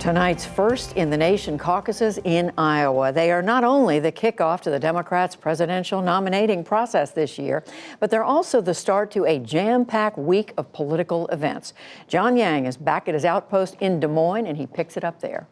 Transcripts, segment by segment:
Tonight's first in the nation caucuses in Iowa. They are not only the kickoff to the Democrats' presidential nominating process this year, but they're also the start to a jam-packed week of political events. John Yang is back at his outpost in Des Moines, and he picks it up there.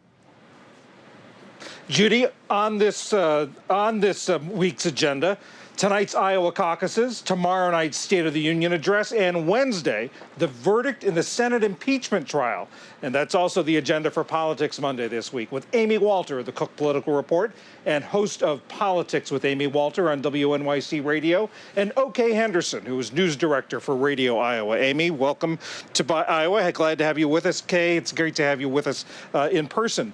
Judy, on this week's agenda, tonight's Iowa caucuses, tomorrow night's State of the Union address, and Wednesday, the verdict in the Senate impeachment trial. And that's also the agenda for Politics Monday this week with Amy Walter of the Cook Political Report and host of Politics with Amy Walter on WNYC Radio, and O.K. Henderson, who is news director for Radio Iowa. Amy, welcome to Iowa. Glad to have you with us. Kay, it's great to have you with us in person.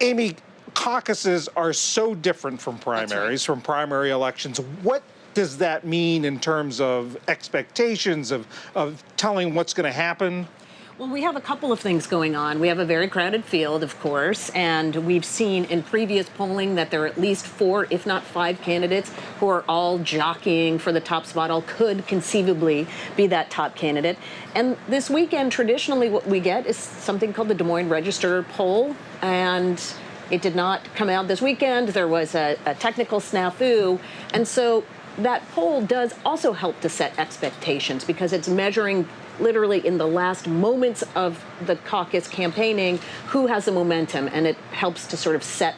Amy, caucuses are so different from primaries, from primary elections. What does that mean in terms of expectations, of telling what's going to happen? Well, we have a couple of things going on. We have a very crowded field, of course, and we've seen in previous polling that there are at least 4, if not 5 candidates who are all jockeying for the top spot, all could conceivably be that top candidate. And this weekend, traditionally what we get is something called the Des Moines Register poll, and it did not come out this weekend. There was a technical snafu. And so that poll does also help to set expectations because it's measuring literally in the last moments of the caucus campaigning who has the momentum, and it helps to sort of set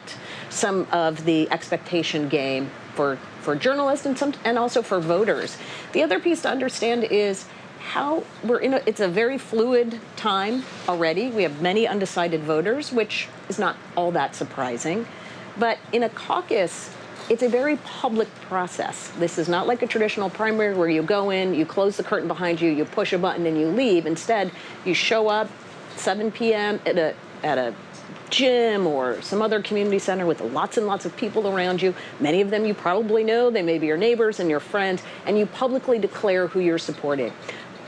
some of the expectation game for journalists and also for voters. The other piece to understand is how it's a very fluid time already. We have many undecided voters, which is not all that surprising. But in a caucus, it's a very public process. This is not like a traditional primary where you go in, you close the curtain behind you, you push a button and you leave. Instead, you show up 7 p.m. at a gym or some other community center with lots and lots of people around you. Many of them you probably know. They may be your neighbors and your friends, and you publicly declare who you're supporting.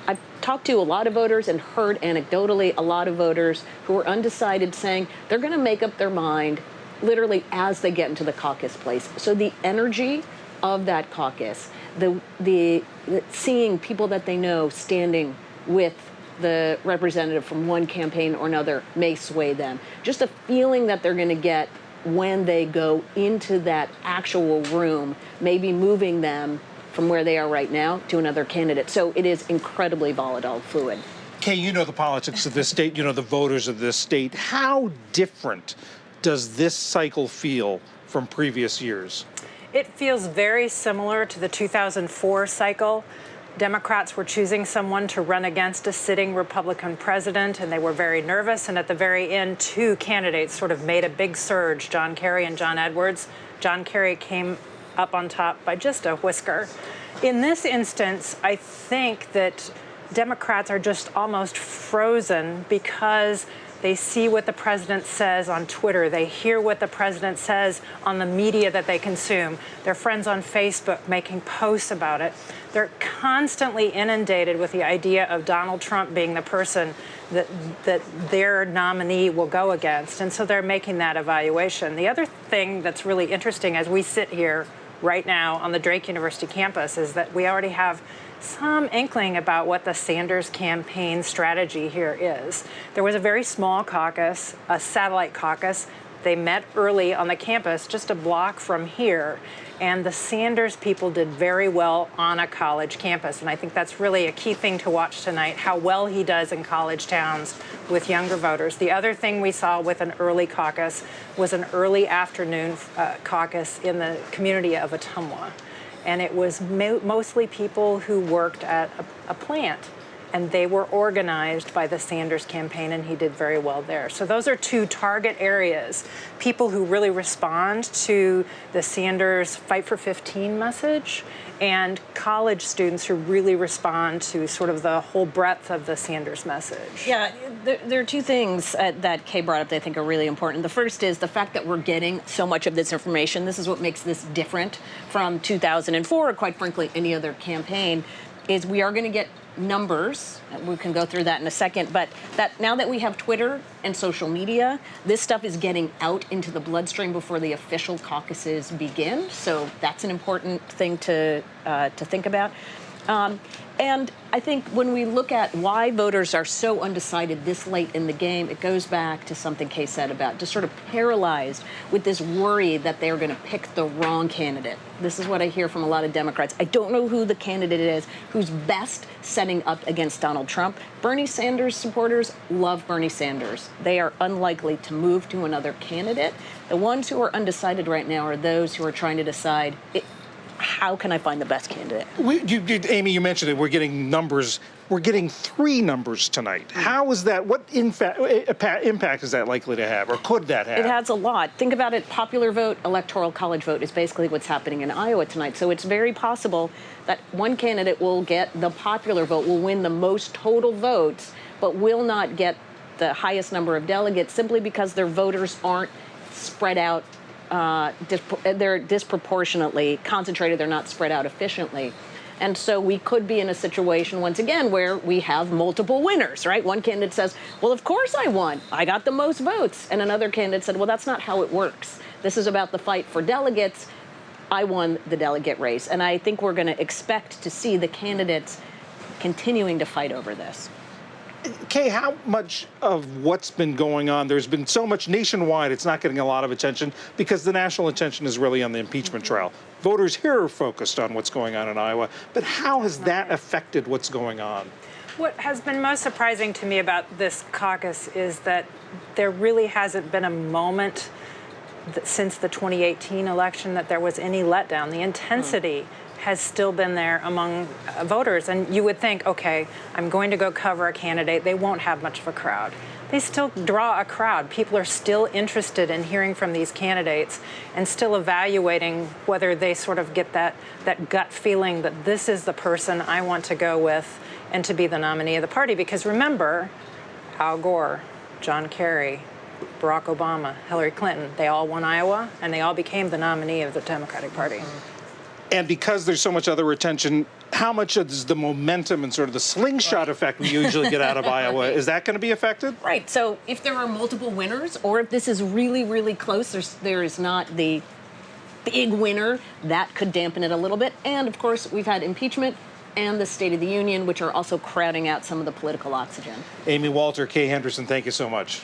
I've talked to a lot of voters and heard anecdotally a lot of voters who are undecided saying they're going to make up their mind literally as they get into the caucus place. So the energy of that caucus, the seeing people that they know standing with the representative from one campaign or another may sway them. Just a feeling that they're going to get when they go into that actual room, maybe moving them from where they are right now to another candidate. So it is incredibly volatile, fluid. Kay, you know the politics of this state, you know the voters of this state. How different does this cycle feel from previous years? It feels very similar to the 2004 cycle. Democrats were choosing someone to run against a sitting Republican president, and they were very nervous. And at the very end, 2 candidates sort of made a big surge, John Kerry and John Edwards. John Kerry came up on top by just a whisker. In this instance, I think that Democrats are just almost frozen because they see what the president says on Twitter. They hear what the president says on the media that they consume. Their friends on Facebook making posts about it. They're constantly inundated with the idea of Donald Trump being the person that their nominee will go against. And so they're making that evaluation. The other thing that's really interesting as we sit here right now on the Drake University campus is that we already have some inkling about what the Sanders campaign strategy here is. There was a very small caucus, a satellite caucus. They met early on the campus, just a block from here. And the Sanders people did very well on a college campus. And I think that's really a key thing to watch tonight, how well he does in college towns with younger voters. The other thing we saw with an early caucus was an early afternoon caucus in the community of Ottumwa. And it was mostly people who worked at a plant. And they were organized by the Sanders campaign, and he did very well there. So those are 2 target areas. People who really respond to the Sanders Fight for 15 message, and college students who really respond to sort of the whole breadth of the Sanders message. Yeah, there are 2 things that Kay brought up that I think are really important. The first is the fact that we're getting so much of this information. This is what makes this different from 2004, or quite frankly, any other campaign, is we are going to get numbers. We can go through that in a second, but that now that we have Twitter and social media, this stuff is getting out into the bloodstream before the official caucuses begin. So that's an important thing to think about. And I think when we look at why voters are so undecided this late in the game, it goes back to something Kay said about just sort of paralyzed with this worry that they're going to pick the wrong candidate. This is what I hear from a lot of Democrats. I don't know who the candidate is who's best setting up against Donald Trump. Bernie Sanders supporters love Bernie Sanders. They are unlikely to move to another candidate. The ones who are undecided right now are those who are trying to decide, how can I find the best candidate? Amy, you mentioned it. We're getting numbers. We're getting 3 numbers tonight. How is that? What impact is that likely to have, or could that have? It has a lot. Think about it. Popular vote, electoral college vote is basically what's happening in Iowa tonight. So it's very possible that one candidate will get the popular vote, will win the most total votes, but will not get the highest number of delegates simply because their voters aren't spread out. They're disproportionately concentrated. They're not spread out efficiently. And so we could be in a situation, once again, where we have multiple winners, right? One candidate says, well, of course I won. I got the most votes. And another candidate said, well, that's not how it works. This is about the fight for delegates. I won the delegate race. And I think we're going to expect to see the candidates continuing to fight over this. Kay, how much of what's been going on, there's been so much nationwide, it's not getting a lot of attention because the national attention is really on the impeachment trial. Voters here are focused on what's going on in Iowa, but how has that affected what's going on? What has been most surprising to me about this caucus is that there really hasn't been a moment since the 2018 election that there was any letdown. The intensity has still been there among voters. And you would think, okay, I'm going to go cover a candidate. They won't have much of a crowd. They still draw a crowd. People are still interested in hearing from these candidates and still evaluating whether they sort of get that gut feeling that this is the person I want to go with and to be the nominee of the party. Because remember, Al Gore, John Kerry, Barack Obama, Hillary Clinton, they all won Iowa and they all became the nominee of the Democratic Party. And because there's so much other attention, how much is the momentum and sort of the slingshot effect we usually get out of Iowa, is that going to be affected? Right. So if there are multiple winners, or if this is really, really close, there is not the big winner, that could dampen it a little bit. And, of course, we've had impeachment and the State of the Union, which are also crowding out some of the political oxygen. Amy Walter, Kay Henderson, thank you so much.